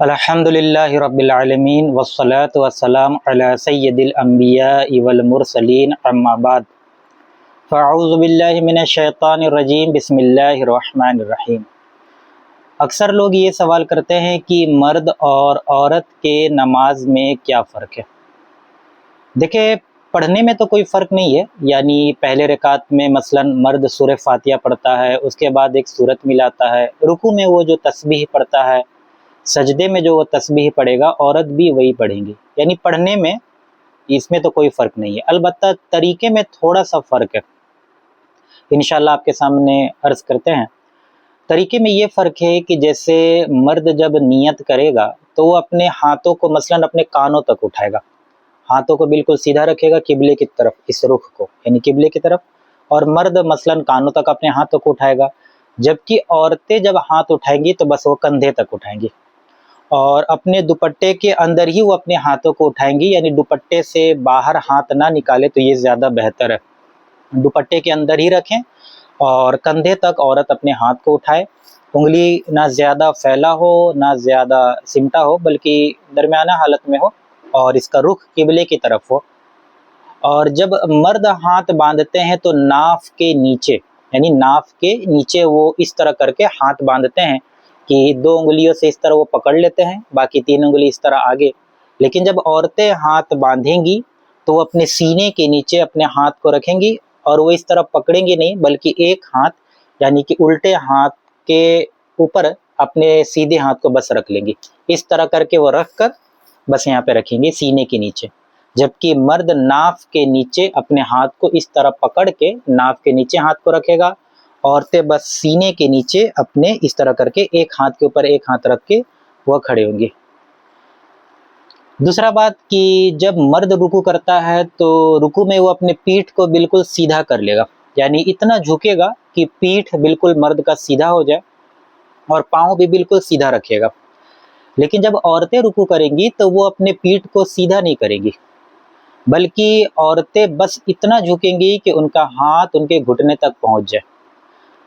الحمدللہ رب العالمین والصلاة والسلام علی سید الانبیاء والمرسلین اما بعد فاعوذ باللہ من الشیطان الرجیم بسم اللہ الرحمن الرحیم۔ اکثر لوگ یہ سوال کرتے ہیں کہ مرد اور عورت کے نماز میں کیا فرق ہے؟ دیکھیں، پڑھنے میں تو کوئی فرق نہیں ہے، یعنی پہلے رکعت میں مثلا مرد سورہ فاتحہ پڑھتا ہے، اس کے بعد ایک سورت ملاتا ہے، رکوع میں وہ جو تسبیح پڑھتا ہے، سجدے میں جو وہ تسبیح پڑھے گا عورت بھی وہی پڑھیں گی، یعنی پڑھنے میں اس میں تو کوئی فرق نہیں ہے، البتہ طریقے میں تھوڑا سا فرق ہے، انشاءاللہ آپ کے سامنے عرض کرتے ہیں۔ طریقے میں یہ فرق ہے کہ جیسے مرد جب نیت کرے گا تو وہ اپنے ہاتھوں کو مثلا اپنے کانوں تک اٹھائے گا، ہاتھوں کو بالکل سیدھا رکھے گا قبلے کی طرف، اس رخ کو یعنی قبلے کی طرف، اور مرد مثلا کانوں تک اپنے ہاتھوں کو اٹھائے گا، جبکہ عورتیں جب ہاتھ اٹھائیں گی تو بس وہ کندھے تک اٹھائیں گی، اور اپنے دوپٹے کے اندر ہی وہ اپنے ہاتھوں کو اٹھائیں گی، یعنی دوپٹے سے باہر ہاتھ نہ نکالے تو یہ زیادہ بہتر ہے، دوپٹے کے اندر ہی رکھیں اور کندھے تک عورت اپنے ہاتھ کو اٹھائے، انگلی نہ زیادہ پھیلا ہو نہ زیادہ سمٹا ہو بلکہ درمیانہ حالت میں ہو، اور اس کا رخ قبلے کی طرف ہو۔ اور جب مرد ہاتھ باندھتے ہیں تو ناف کے نیچے، یعنی ناف کے نیچے وہ اس طرح کر کے ہاتھ باندھتے ہیں کہ دو انگلیوں سے اس طرح وہ پکڑ لیتے ہیں، باقی تین انگلی اس طرح آگے۔ لیکن جب عورتیں ہاتھ باندھیں گی تو وہ اپنے سینے کے نیچے اپنے ہاتھ کو رکھیں گی، اور وہ اس طرح پکڑیں گی نہیں بلکہ ایک ہاتھ یعنی کہ الٹے ہاتھ کے اوپر اپنے سیدھے ہاتھ کو بس رکھ لیں گی، اس طرح کر کے وہ رکھ کر بس یہاں پہ رکھیں گے سینے کے نیچے، جبکہ مرد ناف کے نیچے اپنے ہاتھ کو اس طرح پکڑ کے ناف کے نیچے ہاتھ کو رکھے گا، عورتیں بس سینے کے نیچے اپنے اس طرح کر کے ایک ہاتھ کے اوپر ایک ہاتھ رکھ کے وہ کھڑے ہوں گے۔ دوسرا بات کہ جب مرد رکوع کرتا ہے تو رکوع میں وہ اپنے پیٹھ کو بالکل سیدھا کر لے گا، یعنی اتنا جھکے گا کہ پیٹھ بالکل مرد کا سیدھا ہو جائے اور پاؤں بھی بالکل سیدھا رکھے گا۔ لیکن جب عورتیں رکوع کریں گی تو وہ اپنے پیٹھ کو سیدھا نہیں کریں گی، بلکہ عورتیں بس اتنا جھکیں گی کہ ان کا ہاتھ ان کے گھٹنے تک پہنچ جائے۔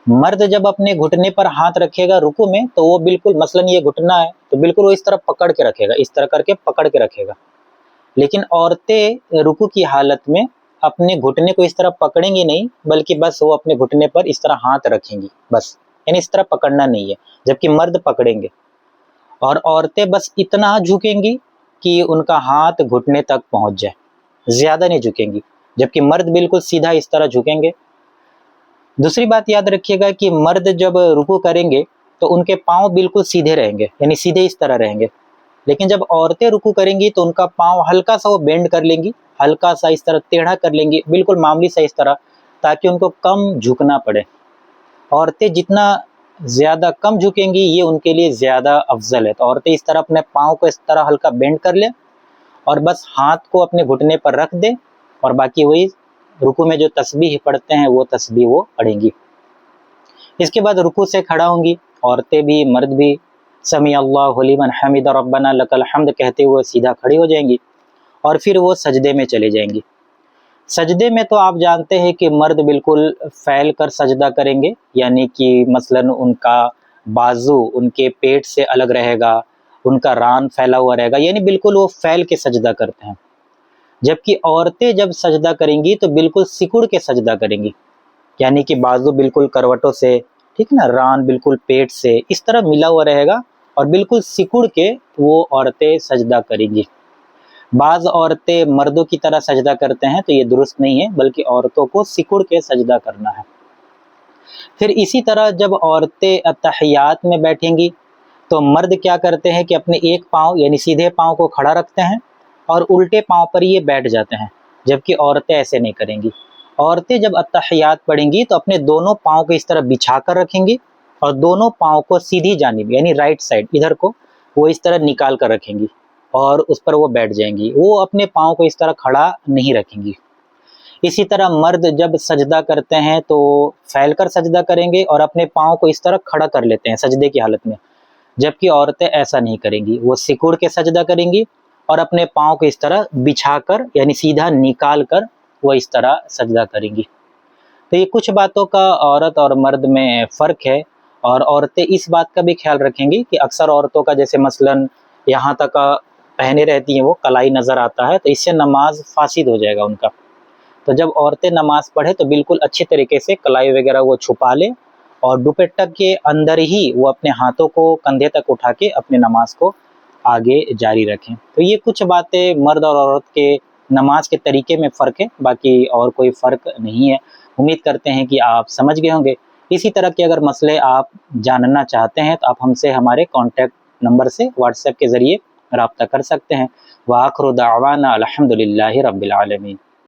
مرد جب اپنے گھٹنے پر ہاتھ رکھے گا رکوع میں تو وہ بالکل مثلا یہ گھٹنا ہے تو بالکل وہ اس طرح پکڑ کے رکھے گا، اس طرح کر کے پکڑ کے رکھے گا، لیکن عورتیں رکوع کی حالت میں اپنے گھٹنے کو اس طرح پکڑیں گی نہیں بلکہ بس وہ اپنے گھٹنے پر اس طرح ہاتھ رکھیں گی، بس یعنی اس طرح پکڑنا نہیں ہے، جبکہ مرد پکڑیں گے، اور عورتیں بس اتنا جھکیں گی کہ ان کا ہاتھ گھٹنے تک پہنچ جائے، زیادہ نہیں جھکیں گی، جبکہ مرد بالکل سیدھا اس طرح جھکیں گے۔ دوسری بات یاد رکھیے گا کہ مرد جب رکوع کریں گے تو ان کے پاؤں بالکل سیدھے رہیں گے، یعنی سیدھے اس طرح رہیں گے، لیکن جب عورتیں رکوع کریں گی تو ان کا پاؤں ہلکا سا وہ بینڈ کر لیں گی، ہلکا سا اس طرح ٹیڑھا کر لیں گی، بالکل معمولی سا اس طرح، تاکہ ان کو کم جھکنا پڑے۔ عورتیں جتنا زیادہ کم جھکیں گی یہ ان کے لیے زیادہ افضل ہے، تو عورتیں اس طرح اپنے پاؤں کو اس طرح ہلکا بینڈ کر لیں اور بس ہاتھ کو اپنے گھٹنے پر رکھ دیں، اور باقی وہی رکوع میں جو تسبیح پڑھتے ہیں وہ تسبیح وہ پڑھیں گی۔ اس کے بعد رکوع سے کھڑا ہوں گی، عورتیں بھی مرد بھی، سمیع اللہ لمن حمد ربنا لک الحمد کہتے ہوئے سیدھا کھڑی ہو جائیں گی، اور پھر وہ سجدے میں چلے جائیں گی۔ سجدے میں تو آپ جانتے ہیں کہ مرد بالکل پھیل کر سجدہ کریں گے، یعنی کہ مثلا ان کا بازو ان کے پیٹ سے الگ رہے گا، ان کا ران پھیلا ہوا رہے گا، یعنی بالکل وہ پھیل کے سجدہ کرتے ہیں، جبکہ عورتیں جب سجدہ کریں گی تو بالکل سکڑ کے سجدہ کریں گی، یعنی کہ بازو بالکل کروٹوں سے، ٹھیک نا، ران بالکل پیٹ سے اس طرح ملا ہوا رہے گا، اور بالکل سکڑ کے وہ عورتیں سجدہ کریں گی۔ بعض عورتیں مردوں کی طرح سجدہ کرتے ہیں تو یہ درست نہیں ہے، بلکہ عورتوں کو سکڑ کے سجدہ کرنا ہے۔ پھر اسی طرح جب عورتیں اتحیات میں بیٹھیں گی تو مرد کیا کرتے ہیں کہ اپنے ایک پاؤں یعنی سیدھے پاؤں کو کھڑا رکھتے ہیں اور الٹے پاؤں پر یہ بیٹھ جاتے ہیں، جبکہ عورتیں ایسے نہیں کریں گی۔ عورتیں جب اتحیات پڑھیں گی تو اپنے دونوں پاؤں کو اس طرح بچھا کر رکھیں گی، اور دونوں پاؤں کو سیدھی جانب یعنی رائٹ سائڈ ادھر کو وہ اس طرح نکال کر رکھیں گی، اور اس پر وہ بیٹھ جائیں گی، وہ اپنے پاؤں کو اس طرح کھڑا نہیں رکھیں گی۔ اسی طرح مرد جب سجدہ کرتے ہیں تو پھیل کر سجدہ کریں گے اور اپنے پاؤں کو اس طرح کھڑا کر لیتے ہیں سجدے کی حالت میں، جبکہ عورتیں ایسا نہیں کریں گی، وہ سکڑ کے سجدہ کریں گی اور اپنے پاؤں کو اس طرح بچھا کر یعنی سیدھا نکال کر وہ اس طرح سجدہ کریں گی۔ تو یہ کچھ باتوں کا عورت اور مرد میں فرق ہے، اور عورتیں اس بات کا بھی خیال رکھیں گی کہ اکثر عورتوں کا جیسے مثلاً یہاں تک پہنے رہتی ہیں وہ کلائی نظر آتا ہے، تو اس سے نماز فاسد ہو جائے گا ان کا. تو جب عورتیں نماز پڑھے تو بالکل اچھی طریقے سے کلائی وغیرہ وہ چھپا لے، اور دوپٹہ کے اندر ہی وہ اپنے ہاتھوں کو کندھے تک اٹھا کے اپنے نماز کو آگے جاری رکھیں. تو یہ کچھ باتیں مرد اور عورت کے نماز کے طریقے میں فرق ہے، باقی اور کوئی فرق نہیں ہے. امید کرتے ہیں کہ آپ سمجھ گئے ہوں گے. اسی طرح کے اگر مسئلے آپ جاننا چاہتے ہیں تو آپ ہم سے ہمارے کانٹیکٹ نمبر سے واٹس ایپ کے ذریعے رابطہ کر سکتے ہیں. وآخر دعوانا الحمد للہ رب العالمین.